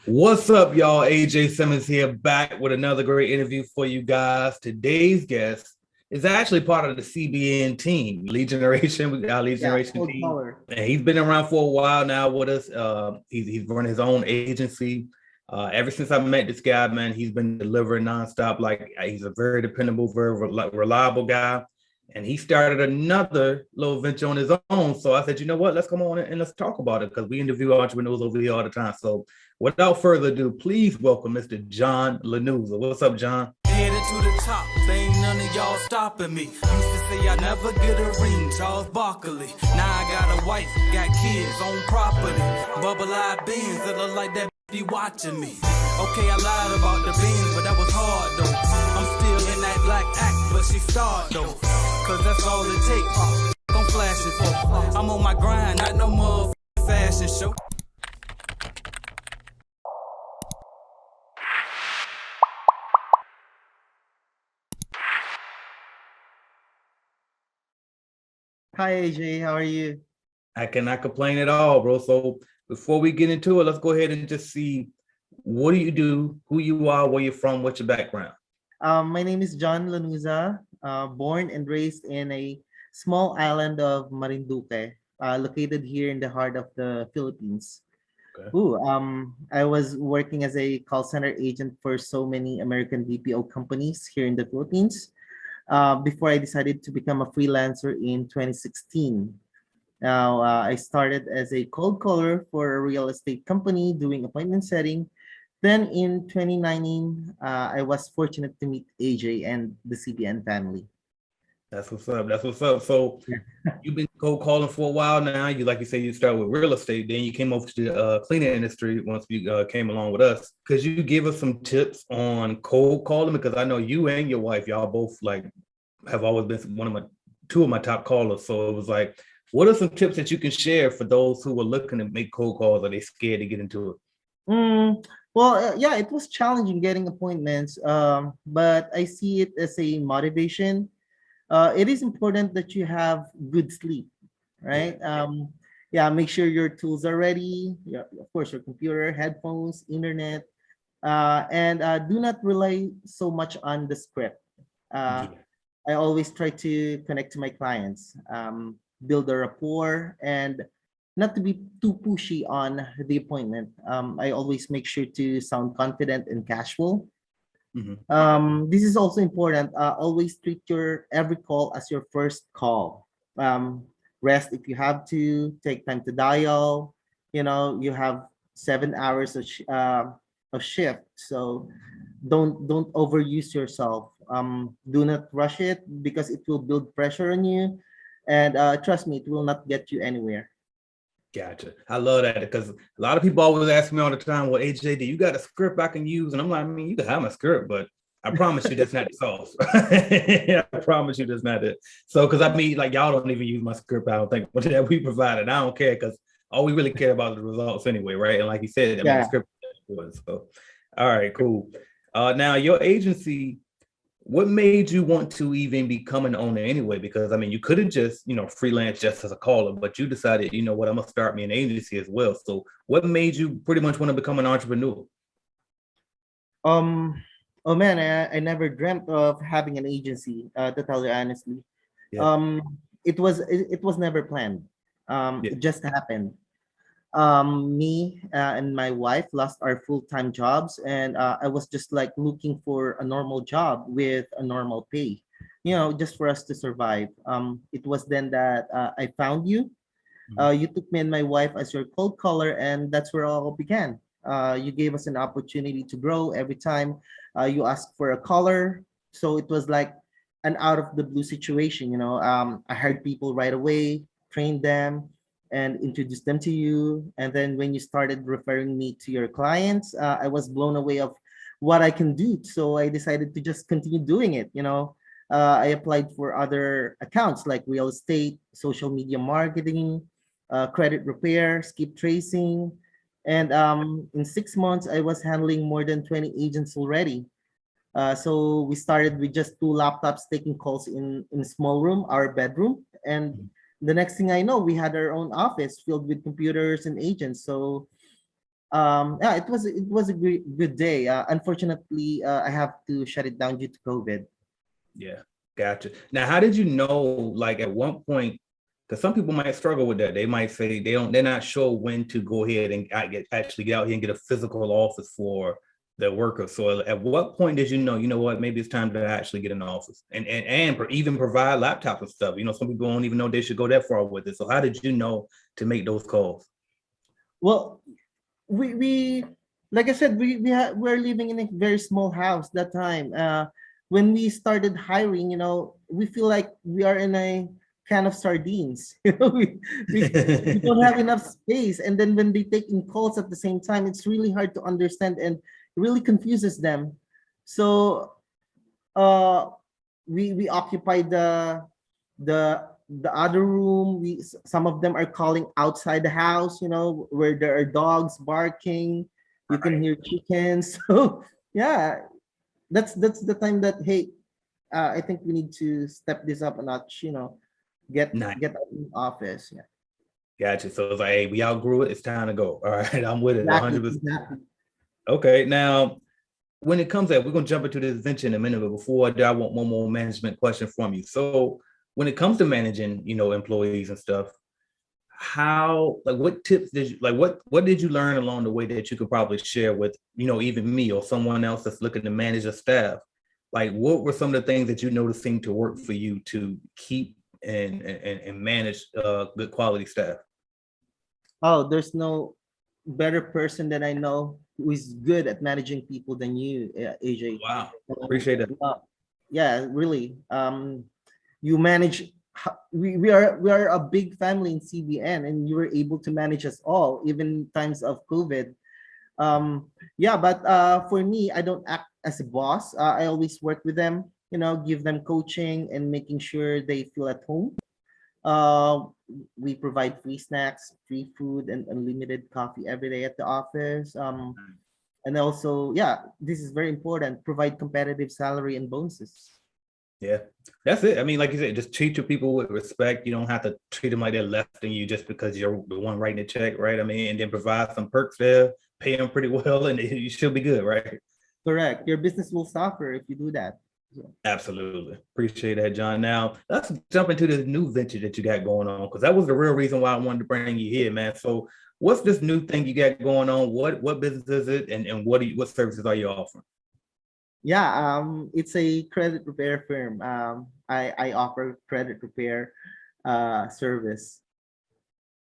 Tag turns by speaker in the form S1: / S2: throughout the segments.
S1: What's up, y'all? AJ Simmons here, back with another great interview for you guys. Today's guest is actually part of the CBN team, Lead Generation. We got our Lead
S2: Yeah,
S1: Generation
S2: cold
S1: team,
S2: color.
S1: and he's been around for a while now with us. He's running his own agency. Ever since I met this guy, man, he's been delivering nonstop. Like he's a very dependable, very reliable guy. And he started another little venture on his own. So I said, you know what? Let's come on and let's talk about it because we interview entrepreneurs over here all the time. So without further ado, please welcome Mr. John Lanuza. What's up, John?
S3: Headed to the top, ain't none of y'all stopping me. Used to say I never get a ring, Charles Barkley. Now I got a wife, got kids, own property. Bubble-eyed beans that look like that be watching me. Okay, I lied about the beans, but that was hard though. I'm still in that black act, but she starred though. Cause that's all it takes. I'm flashing for. I'm on my grind, not no more fashion show.
S2: Hi AJ, how are you?
S1: I cannot complain at all, bro. So before we get into it, let's go ahead and just see what do you do, who you are, where you're from, what's your background.
S2: My name is John Lanuza, born and raised in a small island of Marinduque, located here in the heart of the Philippines.
S1: Okay.
S2: I was working as a call center agent for so many American BPO companies here in the Philippines before I decided to become a freelancer in 2016. Now, I started as a cold caller for a real estate company doing appointment setting. Then in 2019, I was fortunate to meet AJ and the CBN family.
S1: That's what's up. That's what's up. So
S2: Yeah.
S1: you've been cold calling for a while now. You like you say you started with real estate, then you came over to the cleaning industry once you came along with us. Could you give us some tips on cold calling? Because I know you and your wife, y'all both like have always been two of my top callers. So it was like, what are some tips that you can share for those who are looking to make cold calls? Are they scared to get into it?
S2: Mm, yeah, it was challenging getting appointments, but I see it as a motivation. It is important that you have good sleep,
S1: Yeah,
S2: right? Yeah, make sure your tools are ready. Yeah, of course, your computer, headphones, internet, and do not rely so much on the script. Uh,
S1: yeah,
S2: I always try to connect to my clients, build a rapport, and not to be too pushy on the appointment. I always make sure to sound confident and casual.
S1: mhm.
S2: This is also important. Always treat your every call as your first call. Um, Rest if you have to. Take time to dial. You have 7 hours of shift, so don't overuse yourself. Do not rush it because it will build pressure on you, and trust me, it will not get you anywhere.
S1: Gotcha. I love that because a lot of people always ask me all the time, well, AJ, do you got a script I can use? And I'm like, I mean, you can have my script, but I promise you that's not the sauce. I promise you that's not it. So, because I mean, like, y'all don't even use my script, I don't think, but that we provided. I don't care because all we really care about is the results anyway, right? And like you said, I mean, the
S2: Yeah.
S1: script is good. So, all right, cool. Now, your agency, what made you want to even become an owner anyway? Because I mean, you could have just, freelance just as a caller, but you decided, you know what, I'm gonna start me an agency as well. So what made you pretty much want to become an entrepreneur?
S2: Um. Oh man, I never dreamt of having an agency. To tell you honestly,
S1: Yeah,
S2: um, it was never planned.
S1: yeah.
S2: It just happened. Me and my wife lost our full-time jobs, and I was just like looking for a normal job with a normal pay, just for us to survive. It was then that I found you.
S1: Mhm.
S2: You took me and my wife as your cold caller, and that's where it all began. You gave us an opportunity to grow every time you asked for a caller. So it was like an out of the blue situation. I hired people right away, trained them, and introduced them to you. And then when you started referring me to your clients, I was blown away of what I can do. So I decided to just continue doing it. I applied for other accounts like real estate, social media marketing, credit repair, skip tracing. And in 6 months, I was handling more than 20 agents already. So we started with just two laptops taking calls in a small room, our bedroom. And the next thing I know, we had our own office filled with computers and agents. So Yeah, it was a good day. Unfortunately, I have to shut it down due to COVID.
S1: Yeah, gotcha. Now, how did you know, like at one point, because some people might struggle with that. They might say they're not sure when to go ahead and actually get out here and get a physical office for their workers. So at what point did you know what, maybe it's time to actually get an office and even provide laptops and stuff. Some people don't even know they should go that far with it. So how did you know to make those calls?
S2: Well, we like I said, we're living in a very small house that time. When we started hiring, we feel like we are in a can of sardines. We don't have enough space, and then when they take in calls at the same time, it's really hard to understand and really confuses them. So uh we occupy the other room. Some of them are calling outside the house, where there are dogs barking. You can
S1: Right.
S2: hear chickens. So yeah, that's the time that, hey, I think we need to step this up a notch. Get
S1: Nice.
S2: get out in the office. Yeah,
S1: Gotcha. So it's like, hey, we outgrew it. It's time to go. All right, I'm with it
S2: exactly,
S1: 100%.
S2: exactly.
S1: Okay, now when it comes to, we're gonna jump into this venture in a minute, but before I do, I want one more management question from you. So when it comes to managing, employees and stuff, how, like, what tips did you, like, what did you learn along the way that you could probably share with, even me or someone else that's looking to manage a staff? Like, what were some of the things that you noticed seemed to work for you to keep and manage good quality staff?
S2: Oh, there's no better person that I know who is good at managing people than you, AJ.
S1: Wow,
S2: Um,
S1: appreciate that.
S2: yeah, really. You manage. We are a big family in CBN, and you were able to manage us all, even in times of COVID. Yeah, but for me, I don't act as a boss. I always work with them. Give them coaching and making sure they feel at home. Uh, we provide free snacks, free food, and unlimited coffee every day at the office. And also, yeah, this is very important. Provide competitive salary and bonuses.
S1: Yeah, that's it. I mean, like you said, just treat your people with respect. You don't have to treat them like they're less than you just because you're the one writing the check, right? I mean, and then provide some perks there, pay them pretty well, and you should be good, right?
S2: Correct. Your business will suffer if you do that. So,
S1: Absolutely. Appreciate that, John. Now, let's jump into this new venture that you got going on, because that was the real reason why I wanted to bring you here, man. So, what's this new thing you got going on? What business is it, and what services are you offering?
S2: yeah, it's a credit repair firm. I offer credit repair service.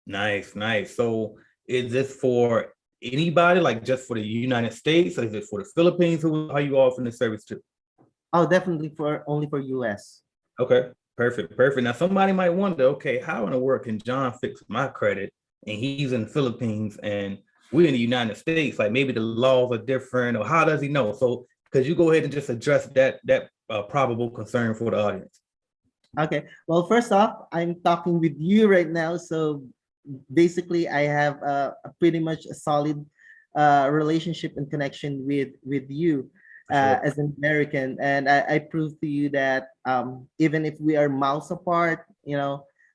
S1: Nice, nice. So, is this for anybody, like just for the United States, or is it for the Philippines? Who are you offering the service to?
S2: Oh, definitely for only for US.
S1: Okay, perfect, perfect. Now somebody might wonder, okay, how in the world can John fix my credit and he's in the Philippines and we're in the United States? Like maybe the laws are different, or how does he know? So could you go ahead and just address that probable concern for the audience?
S2: Okay. Well, first off, I'm talking with you right now, so basically, I have a pretty much a solid relationship and connection with you
S1: For sure.
S2: as an American, and I prove to you that even if we are miles apart,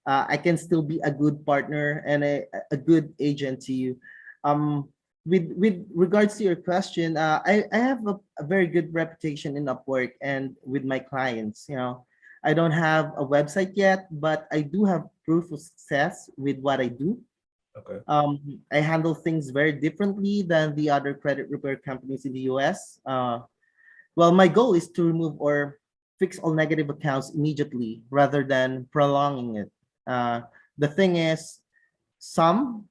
S2: I can still be a good partner and a good agent to you. Um, with regards to your question, I have a very good reputation in Upwork and with my clients. I don't have a website yet, but I do have proof of success with what I do.
S1: Okay.
S2: I handle things very differently than the other credit repair companies in the US. Well, my goal is to remove or fix all negative accounts immediately rather than prolonging it. The thing is, some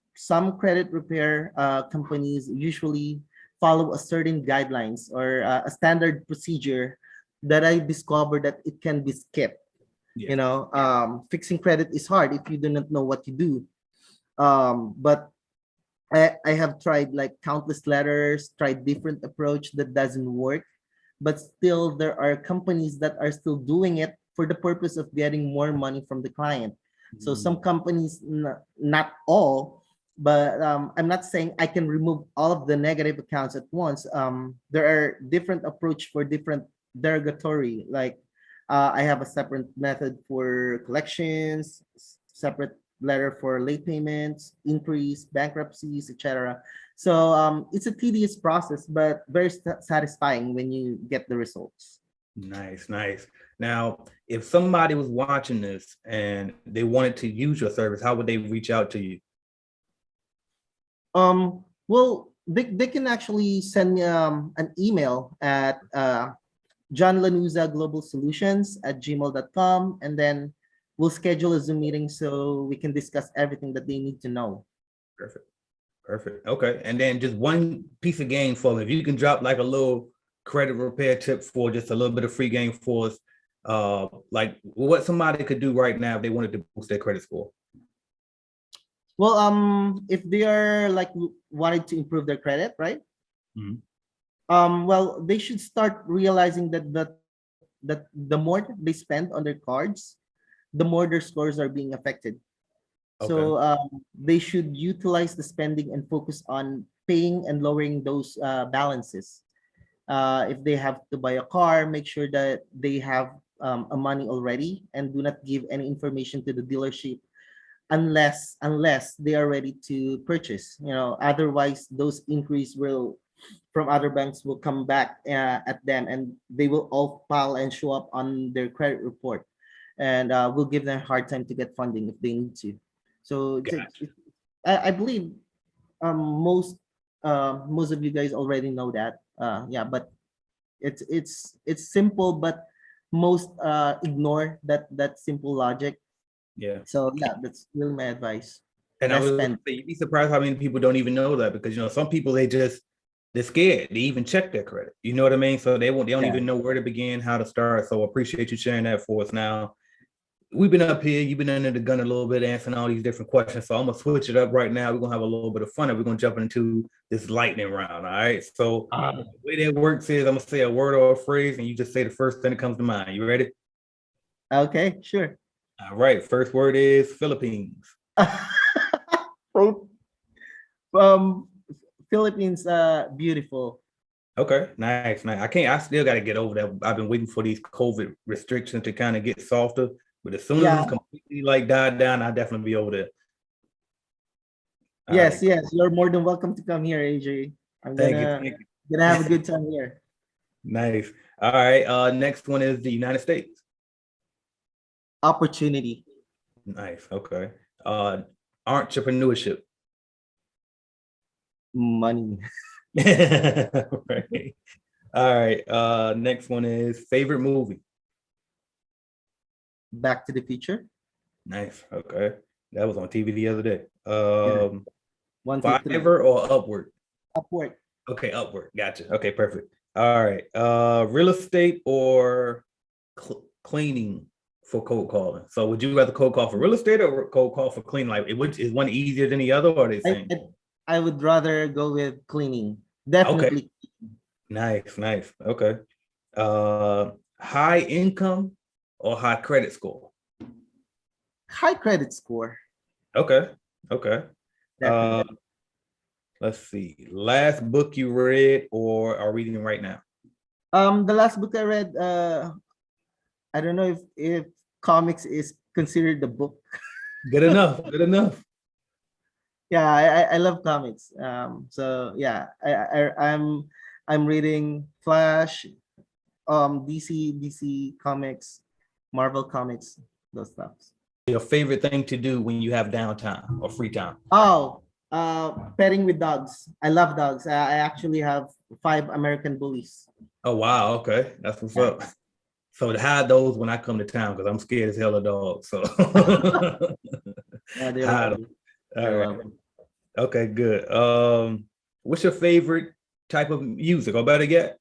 S2: credit repair companies usually follow a certain guidelines or a standard procedure that I discovered that it can be skipped.
S1: Yeah.
S2: Fixing credit is hard if you do not know what you do. But I have tried like countless letters, tried different approach that doesn't work, but still there are companies that are still doing it for the purpose of getting more money from the client. So some companies, not all, but I'm not saying I can remove all of the negative accounts at once. There are different approach for different derogatory. Like I have a separate method for collections, separate letter for late payments, inquiries, bankruptcies, etc. So it's a tedious process, but very satisfying when you get the results.
S1: Nice, nice. Now, if somebody was watching this and they wanted to use your service, how would they reach out to you?
S2: Well, they can actually send me an email at johnlanuza@gmail.com, and then we'll schedule a Zoom meeting so we can discuss everything that they need to know.
S1: Perfect. Perfect. Okay. And then just one piece of game for me. If you can drop like a little credit repair tip for just a little bit of free game for us, like what somebody could do right now if they wanted to boost their credit score.
S2: Well, if they are like wanted to improve their credit, right?
S1: Mhm.
S2: Well, they should start realizing that the more that they spend on their cards, the more their scores are being affected. So they should utilize the spending and focus on paying and lowering those balances. If they have to buy a car, make sure that they have a money already, and do not give any information to the dealership unless they are ready to purchase. Otherwise those inquiries will from other banks will come back at them, and they will all pile and show up on their credit report, and we'll give them a hard time to get funding if they need to. So
S1: Gotcha.
S2: I believe most of you guys already know that. Yeah, but it's simple, but most ignore that simple logic.
S1: Yeah.
S2: So yeah, that's really my advice.
S1: And I
S2: Less
S1: was
S2: spend.
S1: you'd be surprised how many people don't even know that, because some people they're scared to even check their credit. You know what I mean? So they don't
S2: Yeah.
S1: even know where to begin, how to start. So appreciate you sharing that for us. Now, we've been up here, you've been under the gun a little bit, answering all these different questions. So I'm gonna switch it up right now. We're gonna have a little bit of fun, and we're gonna jump into this lightning round. All right. So the way that works is I'm gonna say a word or a phrase, and you just say the first thing that comes to mind. You ready?
S2: Okay, sure.
S1: All right. First word is Philippines.
S2: From from Philippines, beautiful.
S1: Okay, nice, nice. I still got to get over that. I've been waiting for these COVID restrictions to kind of get softer, but as soon as
S2: Yeah.
S1: it's completely like died down, I'll definitely be over there. All
S2: Yes,
S1: right,
S2: yes. You're more than welcome to come here, AJ. I'm
S1: thank you,
S2: gonna
S1: thank you.
S2: gonna have a good time here.
S1: Nice. All right, next one is the United States.
S2: Opportunity.
S1: Nice. Okay. Entrepreneurship.
S2: Money.
S1: Right. All right. Next one is favorite movie.
S2: Back to the Future.
S1: Nice. Okay. That was on TV the other day.
S2: Yeah. 1, 2, 3.
S1: Fiverr or Upward?
S2: Upward.
S1: Okay, Upward. Gotcha. Okay, perfect. All right. Real estate or cleaning for cold calling? So would you rather cold call for real estate or cold call for cleaning? Like, which is one easier than the other, or are they
S2: I,
S1: same?
S2: I would rather go with cleaning.
S1: Okay.
S2: Definitely.
S1: Nice, nice. Okay. High income or high credit score?
S2: High credit score.
S1: Okay. Okay.
S2: Definitely.
S1: Let's see. Last book you read or are reading right now?
S2: The last book I read, I don't know if comics is considered the book.
S1: Good enough. Good enough.
S2: Yeah, I love comics. So yeah, I'm reading Flash, DC comics, Marvel comics, those stuffs.
S1: Your favorite thing to do when you have downtime or free time?
S2: Oh, petting with dogs. I love dogs. I actually have 5 American bullies.
S1: Oh wow, okay, that's what's up. So to hide those when I come to town, because I'm scared as hell of dogs. So
S2: Yeah, they're
S1: hide
S2: lovely.
S1: them. All
S2: They're
S1: right.
S2: lovely.
S1: Okay, good. What's your favorite type of music? Or better yet,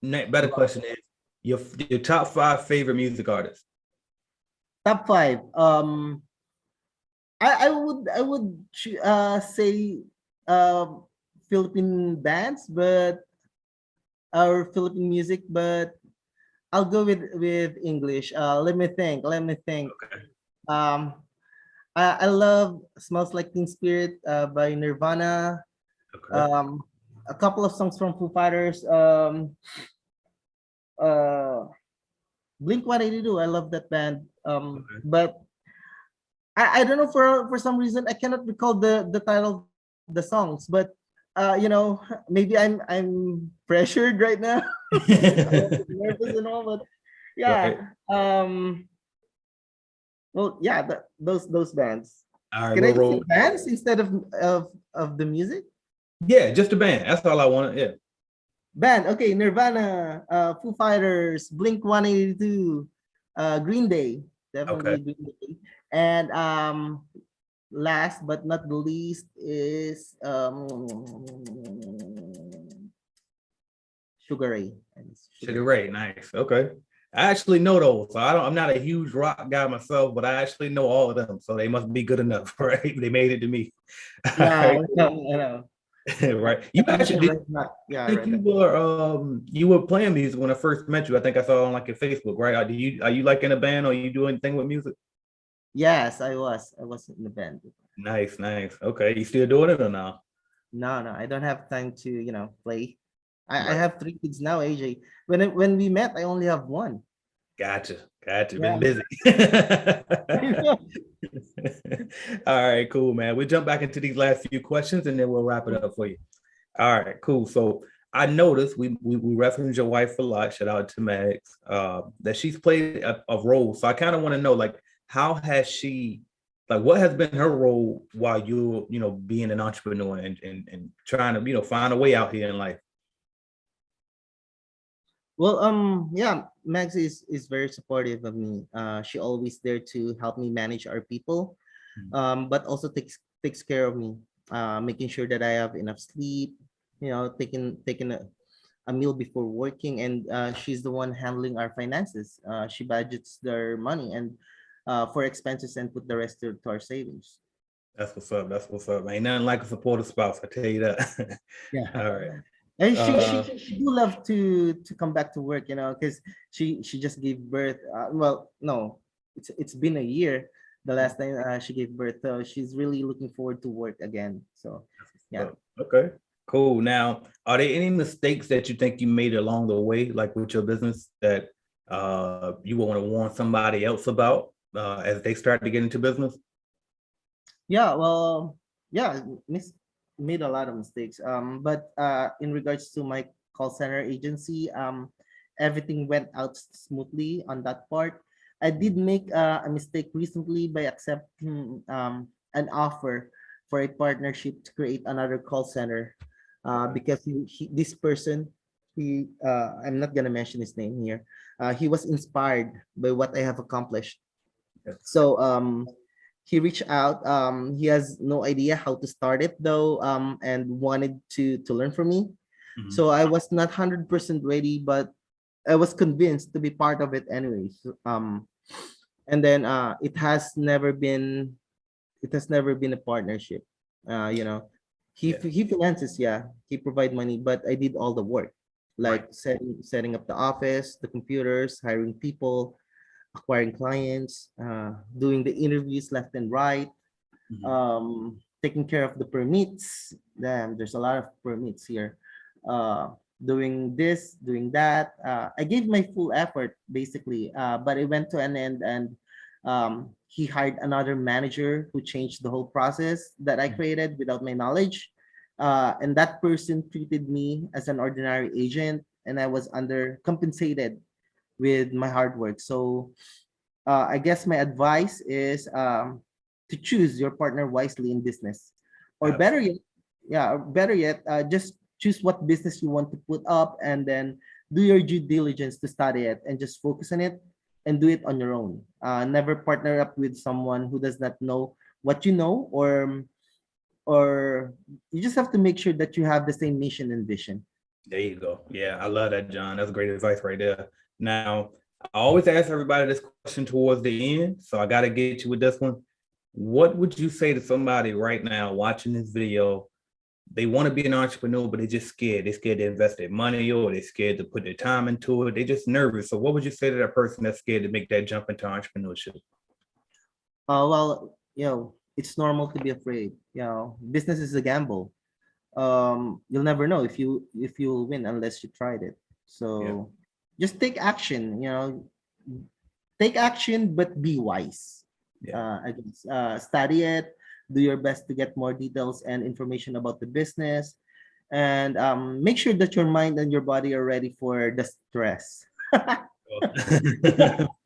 S1: better question is your top 5 favorite music artists.
S2: Top 5. I would say Philippine bands, but or Philippine music, but I'll go with English. Let me think.
S1: Okay.
S2: Um, I love "Smells Like Teen Spirit" by Nirvana.
S1: Okay.
S2: A couple of songs from Foo Fighters. Uh, Blink 182. I love that band.
S1: Okay.
S2: But I don't know, for some reason I cannot recall the title of the songs, but maybe I'm pressured right now. I'm nervous and all, but
S1: Right.
S2: yeah. Well, yeah, those bands.
S1: All right,
S2: Can
S1: we'll
S2: I just say
S1: roll.
S2: bands instead of the music?
S1: Yeah, just a band. That's all I wanted. Yeah.
S2: Band. Okay, Nirvana, Foo Fighters, Blink 182, Green Day,
S1: Okay.
S2: definitely Green Day. And last but not the least is Sugar Ray. And it's
S1: Sugar
S2: Sugar
S1: Ray, nice. Okay. I actually know those. So I'm not a huge rock guy myself, but I actually know all of them. So they must be good enough, right? They made it to me. All
S2: Yeah,
S1: right,
S2: I know.
S1: right. You actually
S2: Definition
S1: did
S2: right now. Yeah,
S1: think
S2: right.
S1: you were playing music when I first met you. I think I saw on like your Facebook, right? Are you like in a band or you do anything with music?
S2: Yes, I was. I was in the band.
S1: Nice, nice. Okay. You still doing it or no?
S2: No, I don't have time to, play. I
S1: Right.
S2: have 3 kids now, AJ. When we met, I only have one.
S1: Gotcha. Gotcha.
S2: Yeah.
S1: Been busy. All right, cool, man. We'll jump back into these last few questions and then we'll wrap it up for you. All right, cool. So I noticed we referenced your wife a lot. Shout out to Max. That she's played a role. So I kind of want to know, like, how has she, like, what has been her role while you being an entrepreneur and trying to find a way out here in life.
S2: Well, yeah, Max is very supportive of me. She always there to help me manage our people, but also takes care of me, making sure that I have enough sleep, taking a meal before working, and she's the one handling our finances. She budgets their money and for expenses and put the rest to our savings.
S1: That's what's up. That's what's up. Ain't nothing like a supportive spouse. I tell you that.
S2: Yeah.
S1: All right.
S2: And she
S1: Uh,
S2: she she do love to come back to work, because she just gave birth. Well, no, it's been a year the last time she gave birth. So she's really looking forward to work again. So yeah.
S1: okay. Cool. Now, are there any mistakes that you think you made along the way, like with your business, that you want to warn somebody else about as they start to get into business?
S2: Yeah, well, yeah, made a lot of mistakes. But in regards to my call center agency, everything went out smoothly on that part. I did make a mistake recently by accepting an offer for a partnership to create another call center, because this person, I'm not gonna mention his name here. He was inspired by what I have accomplished.
S1: Yeah.
S2: So he reached out. He has no idea how to start it though, and wanted to learn from me.
S1: Mhm.
S2: So I was not 100% ready, but I was convinced to be part of it anyways. And then it has never been a partnership. Uh, you know,
S1: Yeah.
S2: he finances, yeah, he provide money, but I did all the work,
S1: Right.
S2: like setting up the office, the computers, hiring people, acquiring clients, doing the interviews left and right,
S1: Mhm.
S2: taking care of the permits. Damn, there's a lot of permits here. Doing this, doing that. I gave my full effort basically, but it went to an end, and he hired another manager who changed the whole process that I created without my knowledge. And that person treated me as an ordinary agent, and I was undercompensated with my hard work. So I guess my advice is to choose your partner wisely in business, or better
S1: Absolutely.
S2: yet, yeah, or better yet, just choose what business you want to put up, and then do your due diligence to study it, and just focus on it and do it on your own. Never partner up with someone who does not know what you know, or you just have to make sure that you have the same mission and vision.
S1: There you go. Yeah, I love that, John. That's great advice right there. Now, I always ask everybody this question towards the end, so I got to get you with this one. What would you say to somebody right now watching this video? They want to be an entrepreneur, but they're just scared. They're scared to invest their money, or they're scared to put their time into it. They're just nervous. So, what would you say to that person that's scared to make that jump into entrepreneurship?
S2: Well, it's normal to be afraid. Business is a gamble. You'll never know if you'll win unless you tried it.
S1: Yeah,
S2: So just take action. Take action, but be wise.
S1: yeah,
S2: I guess, study it. Do your best to get more details and information about the business. and make sure that your mind and your body are ready for the stress.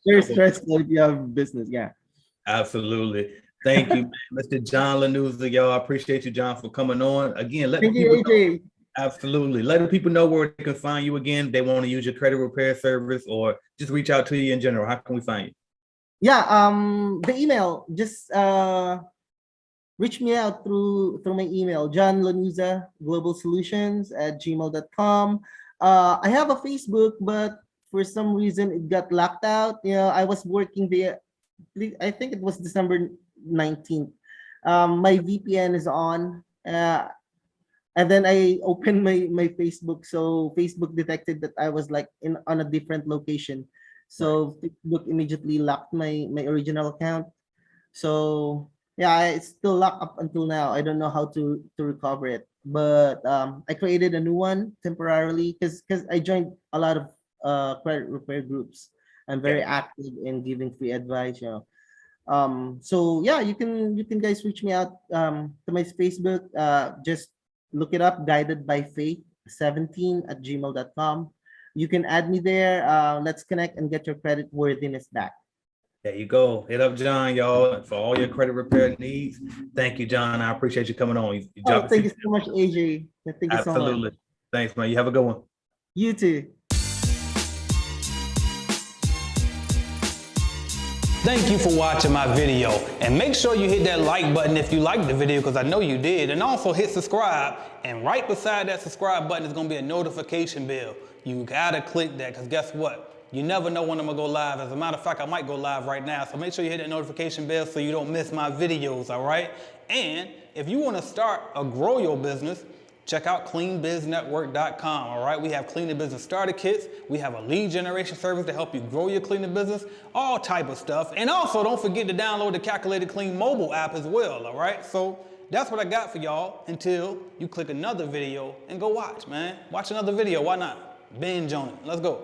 S2: There's stress if you have business. Yeah.
S1: Absolutely. Thank you, Mr. John Lanuza. Y'all, I appreciate you, John, for coming on. Again, let the
S2: Thank
S1: people
S2: you,
S1: know.
S2: AJ.
S1: Absolutely. Let the people know where they can find you again. If they want to use your credit repair service or just reach out to you in general. How can we find you?
S2: Yeah, the email, just reach me out through my email, John Lanuza, Global Solutions at gmail.com. I have a Facebook, but for some reason it got locked out. You know, I was working there, I think it was December 19th. My VPN is on. And then I opened my Facebook. So Facebook detected that I was like in on a different location. So Facebook immediately locked my original account. So yeah, it's still locked up until now. I don't know how to recover it. But I created a new one temporarily because I joined a lot of credit repair groups. I'm very active in giving free advice, you know. So yeah, you can guys reach me out to my Facebook. Just look it up, guided by faith 17 at gmail.com. You can add me there. Let's connect and get your credit worthiness back.
S1: There you go. Hit up John, y'all, for all your credit repair needs. Thank you, John. I appreciate you coming on. You
S2: Oh,
S1: dropped
S2: thank you so much, AJ. Thank you so much.
S1: Absolutely. Thanks, man. You have a good one.
S2: You too.
S3: Thank you for watching my video, and make sure you hit that like button if you liked the video, because I know you did, and also hit subscribe, and right beside that subscribe button is going to be a notification bell. You gotta click that, because guess what? You never know when I'm gonna go live. As a matter of fact, I might go live right now, so make sure you hit that notification bell so you don't miss my videos, all right? And if you want to start or grow your business, check out cleanbiznetwork.com, all right? We have cleaning business starter kits. We have a lead generation service to help you grow your cleaning business, all type of stuff. And also, don't forget to download the Calculated Clean mobile app as well, all right? So that's what I got for y'all until you click another video and go watch, man. Watch another video, why not? Binge on it. Let's go.